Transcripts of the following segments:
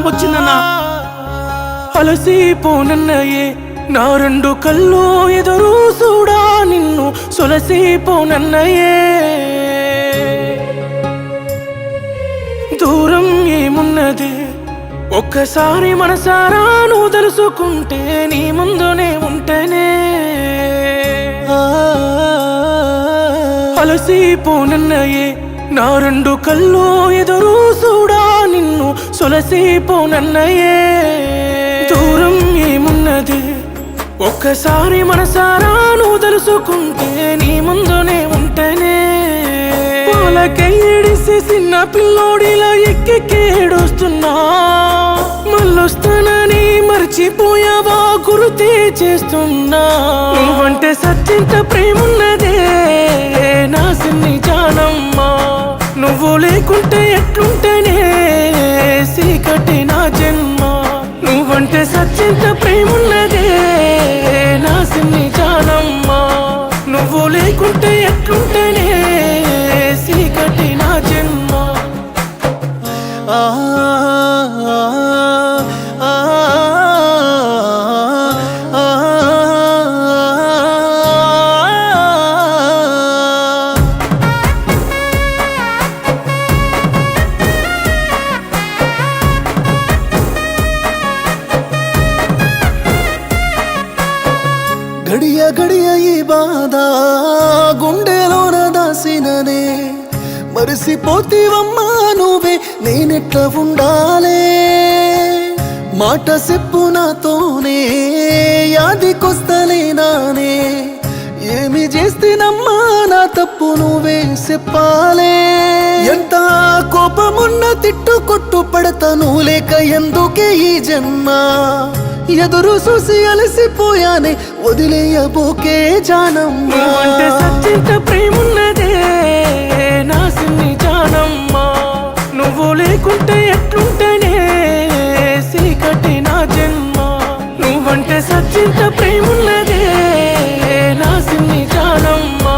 వచ్చిందన్నా. అలసిపోనన్నయే నా రెండు కళ్ళు ఎదురు చూడా నిన్ను సొలసిపోనన్నయే. దూరం ఏమున్నది ఒక్కసారి మనసారా నువ్వు తెలుసుకుంటే నీ ముందునే ఉంటేనే. అలసిపోనన్నయే నా రెండు కళ్ళు ఎదురు చూడా నిన్ను సొలసిపోనన్నయే. దూరం ఏమున్నది ఒక్కసారి మనసారా నువ్వు తెలుసుకుంటే నీ ముందునే ఉంటేనే. పాలకైడిసి చిన్న పిల్లోడిలా ఎక్కేడుస్తున్నా, మళ్ళొస్తానని మర్చిపోయావా గుర్తే చేస్తున్నా. నువ్వంటే సత్యంత ప్రేమున్నదే నా సిన్ని జానమ్మా. నువ్వు లేకుంటే ఎట్లుంటేనే సీకటి నా జన్మ. నువ్వంటే సత్యంత ప్రేమున్నదే నా సిన్ని జానమ్మా. నువ్వు లేకుంటే ఎట్లుంటేనే సీకటి నా జన్మ. గడియ గడియ ఈ బాధ గుండెలోన దాసిననే. మరిసిపోతీవమ్మా నువ్వే నేనెట్లా ఉండాలే. మాట చెప్పు నాతోనే యాదికొస్తలేనానే. ఏమి చేస్తేనమ్మా నా తప్పు నువ్వే చెప్పాలే. ఎంత కోపమున్న తిట్టు కొట్టు పడతా నువ్వు లేక ఎందుకే ఈ జన్మ. ఎదురు చూసి అలసిపోయానే వదిలేయబోకే జానమ్మ. నువ్వంటే సత్యంత ప్రేమున్నదే నా సిన్ని జానమ్మా. నువ్వు లేకుంటే ఎట్లుంటేనే సీకటి నా జన్మ. నువ్వంటే సత్యంత ప్రేమున్నదే నా సిన్ని జానమ్మా.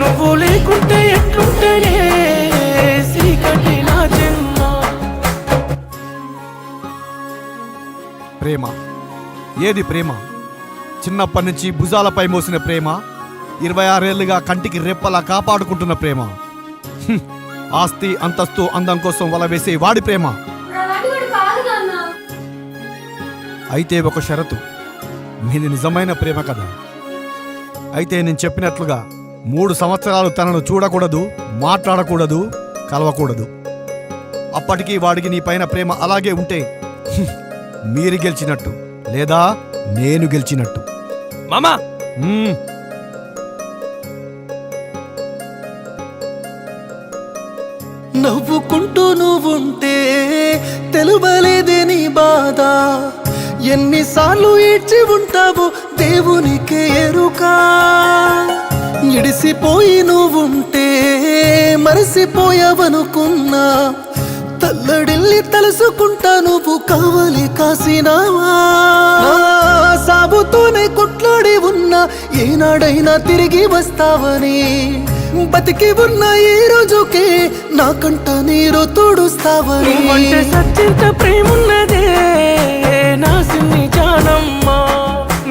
నువ్వు లేకుంటే ఎట్లుంటేనే సీకటి నా జన్మ. ప్రేమ ఏది ప్రేమ? చిన్నప్పటి నుంచి భుజాలపై మోసిన ప్రేమ, 26 ఏళ్లుగా కంటికి రెప్పలా కాపాడుకుంటున్న ప్రేమ, ఆస్తి అంతస్తు అందం కోసం వలవేసే వాడి ప్రేమ. అయితే ఒక షరతు, మీది నిజమైన ప్రేమ కదా. అయితే నేను చెప్పినట్లుగా 3 సంవత్సరాలు తనను చూడకూడదు, మాట్లాడకూడదు, కలవకూడదు. అప్పటికీ వాడికి నీ పైన ప్రేమ అలాగే ఉంటే మీరు గెలిచినట్టు, లేదా నేను గెలిచినట్టు. మామా నవ్వుకుంటూ నువ్వుంటే తెలువలేదే నీ బాధ. ఎన్నిసార్లు ఏడ్చి ఉంటావు దేవునికే ఎరుక. ఇడిసిపోయి నువ్వుంటే మరసిపోయావనుకున్నా. తల్లడిల్లి తలుసుకుంటా నువ్వు కావలి కాసినావా. సాబుతోనే కొట్లాడి ఉన్నా ఏనాడైనా తిరిగి వస్తావని. బతికి ఉన్న ఈ రోజుకే నాకంట నీరు తోడుస్తావని. నువ్వంటే సత్యంత ప్రేమున్నదే నా సిన్ని జానమ్మా.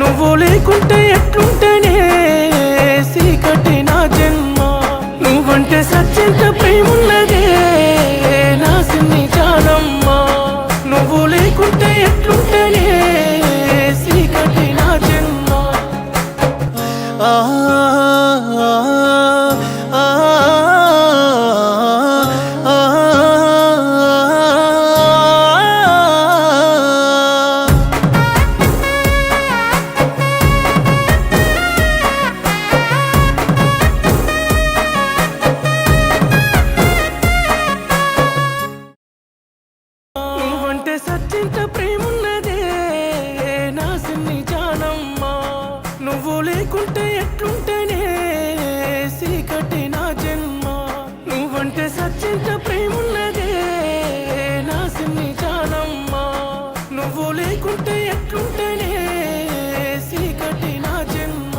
నువ్వు లేకుంటే ఎట్లుంటేనే సీకటి నా జన్మ. నువ్వంటే సత్యంత ప్రేమున్నదే నా సిన్ని జానమ్మా. నువ్వు లేకుంటే ఎట్లుంటేనే సీకటి నా జన్మ. సత్యంత ప్రేమున్నదే నా సిన్ని జానమ్మా. నువ్వు లేకుంటే ఎట్లుంటేనే సీకటి నా జన్మ. నువ్వంటే సత్యంత ప్రేమున్నదే నా సిన్ని జానమ్మా. నువ్వు లేకుంటే ఎట్లుంటేనే సీకటి నా జన్మ.